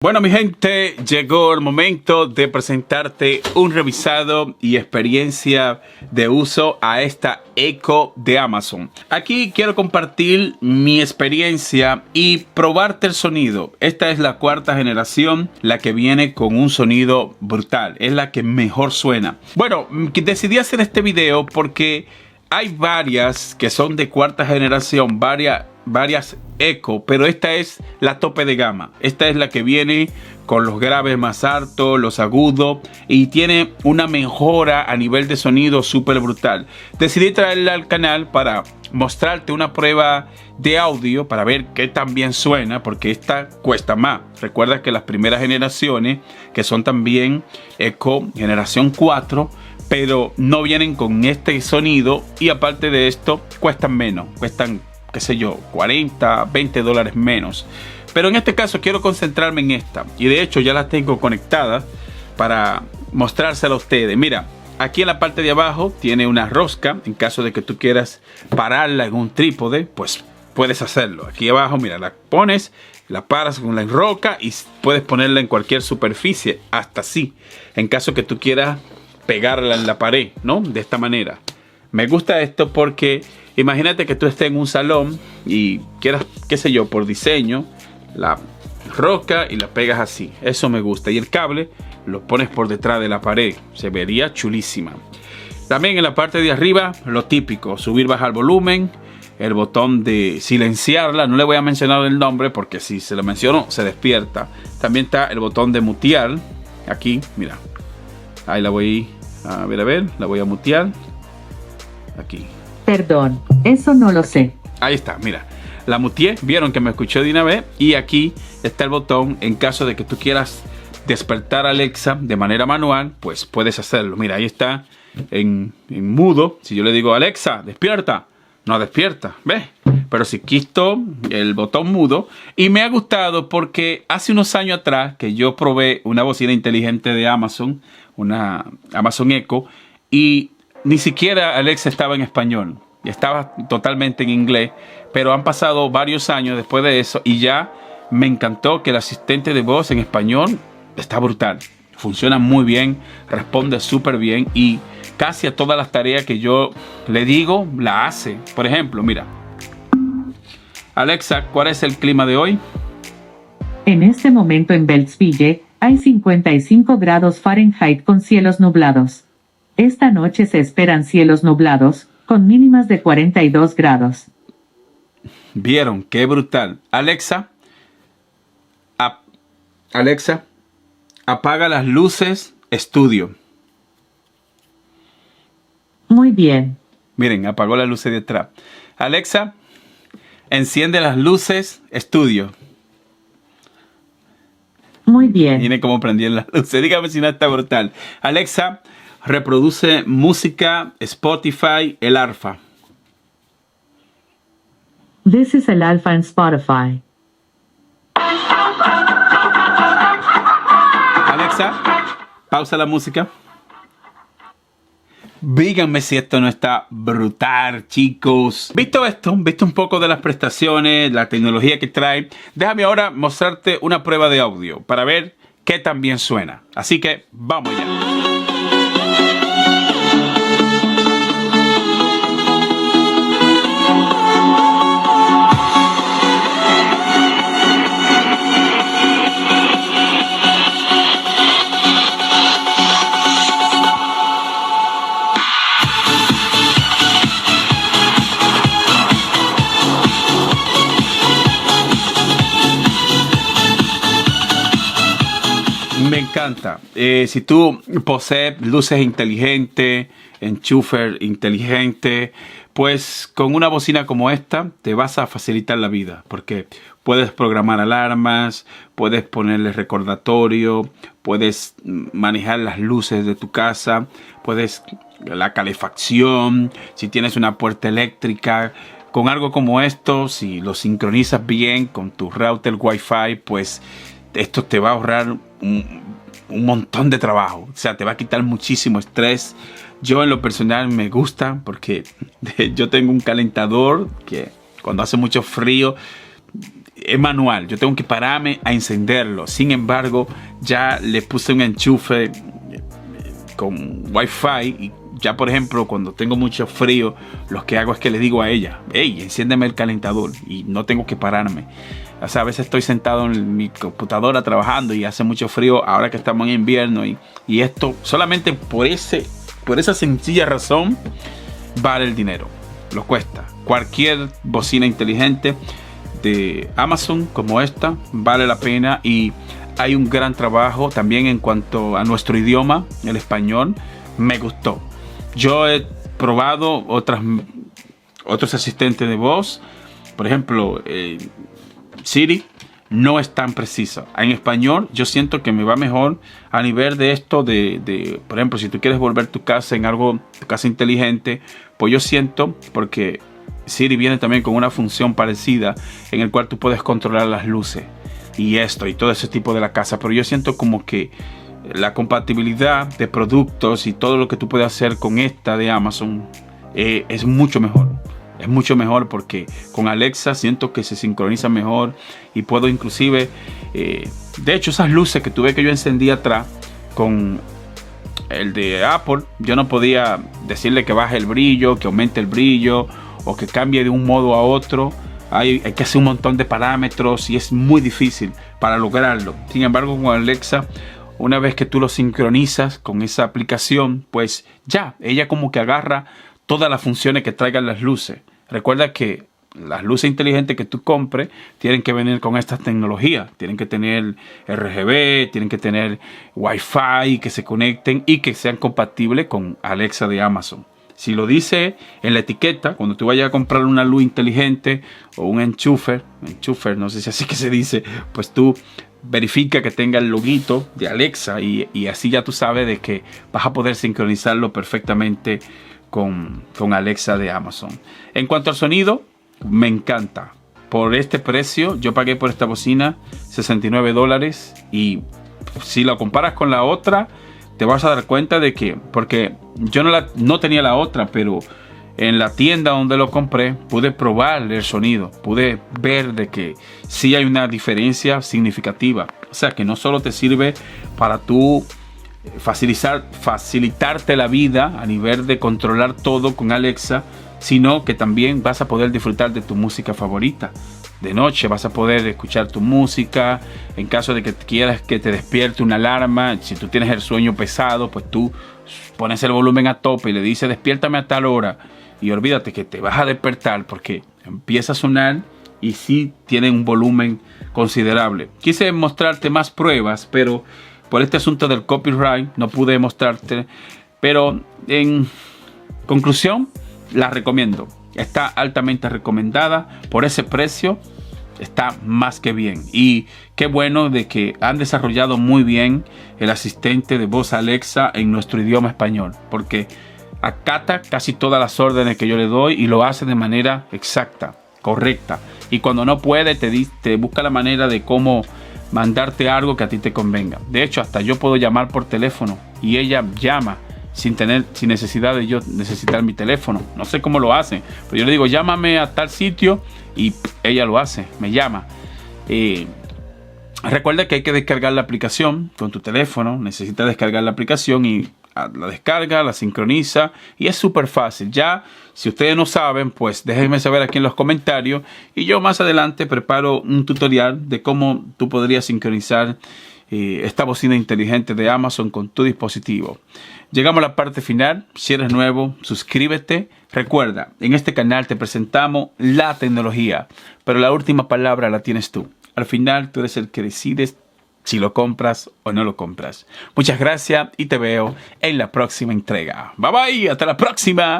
Bueno, mi gente, llegó el momento de presentarte un revisado y experiencia de uso a esta Echo de Amazon. Aquí quiero compartir mi experiencia y probarte el sonido. Esta es la cuarta generación, la que viene con un sonido brutal. Es la que mejor suena. Bueno, decidí hacer este video porque hay varias que son de cuarta generación, varias Echo, pero esta es la tope de gama. Esta es la que viene con los graves más altos, los agudos, y tiene una mejora a nivel de sonido súper brutal. Decidí traerla al canal para mostrarte una prueba de audio para ver qué tan bien suena, porque esta cuesta más. Recuerda que las primeras generaciones, que son también Echo generación 4, pero no vienen con este sonido, y aparte de esto cuestan menos, cuestan, qué sé yo, 40, 20 dólares menos. Pero en este caso quiero concentrarme en esta, y de hecho ya la tengo conectada para mostrársela a ustedes. Mira, aquí en la parte de abajo tiene una rosca. En caso de que tú quieras pararla en un trípode, pues puedes hacerlo. Aquí abajo, mira, la pones, la paras con la roca y puedes ponerla en cualquier superficie, hasta así, en caso que tú quieras pegarla en la pared, ¿no? De esta manera. Me gusta esto porque imagínate que tú estés en un salón y quieras, qué sé yo, por diseño, la roca y la pegas así. Eso me gusta. Y el cable lo pones por detrás de la pared. Se vería chulísima. También en la parte de arriba, lo típico: subir, bajar volumen, el botón de silenciarla. No le voy a mencionar el nombre porque si se lo menciono se despierta. También está el botón de mutear. Aquí, mira. Ahí la voy a ver, la voy a mutear. Aquí. Perdón, eso no lo sé. Ahí está, mira. La muteé, vieron que me escuchó de una vez. Y aquí está el botón en caso de que tú quieras despertar a Alexa de manera manual, pues puedes hacerlo. Mira, ahí está en mudo. Si yo le digo Alexa, despierta, no despierta, ¿ves? Pero si quito el botón mudo, y me ha gustado porque hace unos años atrás que yo probé una bocina inteligente de Amazon, una Amazon Echo, y ni siquiera Alexa estaba en español, estaba totalmente en inglés, pero han pasado varios años después de eso y ya me encantó que el asistente de voz en español está brutal, funciona muy bien, responde súper bien y casi a todas las tareas que yo le digo, la hace. Por ejemplo, mira, Alexa, ¿cuál es el clima de hoy? En este momento en Beltsville hay 55 grados Fahrenheit con cielos nublados. Esta noche se esperan cielos nublados, con mínimas de 42 grados. ¿Vieron? ¡Qué brutal! Alexa, Alexa, apaga las luces, estudio. Muy bien. Miren, apagó las luces de atrás. Alexa, enciende las luces, estudio. Muy bien. Miren cómo prendieron las luces. Dígame si no está brutal. Alexa, reproduce música, Spotify, el alfa. This is el alfa en Spotify. Alexa, pausa la música. Díganme si esto no está brutal, chicos. ¿Visto esto? ¿Visto un poco de las prestaciones, la tecnología que trae? Déjame ahora mostrarte una prueba de audio para ver qué tan bien suena. Así que vamos ya. Me encanta. Si tú posees luces inteligentes, enchufe inteligente, pues con una bocina como esta te vas a facilitar la vida, porque puedes programar alarmas, puedes ponerle recordatorio, puedes manejar las luces de tu casa, puedes la calefacción, si tienes una puerta eléctrica. Con algo como esto, si lo sincronizas bien con tu router Wi-Fi, pues esto te va a ahorrar un montón de trabajo. O sea, te va a quitar muchísimo estrés. Yo en lo personal me gusta porque yo tengo un calentador que cuando hace mucho frío es manual, yo tengo que pararme a encenderlo. Sin embargo, ya le puse un enchufe con Wi-Fi y ya, por ejemplo, cuando tengo mucho frío, lo que hago es que le digo a ella, hey, enciéndeme el calentador, y no tengo que pararme. O sea, a veces estoy sentado en mi computadora trabajando y hace mucho frío ahora que estamos en invierno, y esto solamente por esa sencilla razón vale el dinero, lo cuesta. Cualquier bocina inteligente de Amazon como esta vale la pena, y hay un gran trabajo también en cuanto a nuestro idioma, el español. Me gustó. Yo he probado otros asistentes de voz, por ejemplo, Siri no es tan precisa. En español yo siento que me va mejor a nivel de esto de por ejemplo, si tú quieres volver tu casa en algo, tu casa inteligente, pues yo siento, porque Siri viene también con una función parecida en el cual tú puedes controlar las luces y todo ese tipo de la casa, pero yo siento como que la compatibilidad de productos y todo lo que tú puedes hacer con esta de Amazon es mucho mejor. Es mucho mejor porque con Alexa siento que se sincroniza mejor, y puedo inclusive, de hecho, esas luces que tuve que yo encendí atrás con el de Apple, yo no podía decirle que baje el brillo, que aumente el brillo o que cambie de un modo a otro. Hay que hacer un montón de parámetros y es muy difícil para lograrlo. Sin embargo, con Alexa, una vez que tú lo sincronizas con esa aplicación, pues ya, ella como que agarra todas las funciones que traigan las luces. Recuerda que las luces inteligentes que tú compres tienen que venir con estas tecnologías. Tienen que tener RGB, tienen que tener Wi-Fi, que se conecten y que sean compatibles con Alexa de Amazon. Si lo dice en la etiqueta, cuando tú vayas a comprar una luz inteligente o un enchufe, no sé si así que se dice, pues tú verifica que tenga el loguito de Alexa, y así ya tú sabes de que vas a poder sincronizarlo perfectamente con Alexa de Amazon. En cuanto al sonido, me encanta. Por este precio, yo pagué por esta bocina $69, y si la comparas con la otra, te vas a dar cuenta de que, porque yo no tenía la otra, pero en la tienda donde lo compré pude probar el sonido, pude ver de que sí hay una diferencia significativa. O sea, que no solo te sirve para tú facilitarte la vida a nivel de controlar todo con Alexa, sino que también vas a poder disfrutar de tu música favorita. De noche vas a poder escuchar tu música. En caso de que quieras que te despierte una alarma, si tú tienes el sueño pesado, pues tú pones el volumen a tope y le dices despiértame a tal hora, y olvídate que te vas a despertar porque empieza a sonar y sí tiene un volumen considerable. Quise mostrarte más pruebas, pero por este asunto del copyright no pude mostrarte. Pero en conclusión, la recomiendo. Está altamente recomendada. Por ese precio está más que bien. Y qué bueno de que han desarrollado muy bien el asistente de voz Alexa en nuestro idioma español, porque acata casi todas las órdenes que yo le doy y lo hace de manera exacta, correcta. Y cuando no puede, te busca la manera de cómo mandarte algo que a ti te convenga. De hecho, hasta yo puedo llamar por teléfono y ella llama sin necesidad de yo necesitar mi teléfono. No sé cómo lo hace, pero yo le digo llámame a tal sitio y ella lo hace, me llama. Recuerda que hay que descargar la aplicación con tu teléfono. Necesitas descargar la aplicación y la descarga, la sincroniza y es súper fácil. Ya, si ustedes no saben, pues déjenme saber aquí en los comentarios y yo más adelante preparo un tutorial de cómo tú podrías sincronizar esta bocina inteligente de Amazon con tu dispositivo. Llegamos a la parte final. Si eres nuevo, suscríbete. Recuerda, en este canal te presentamos la tecnología, pero la última palabra la tienes tú. Al final tú eres el que decides si lo compras o no lo compras. Muchas gracias y te veo en la próxima entrega. Bye bye, hasta la próxima.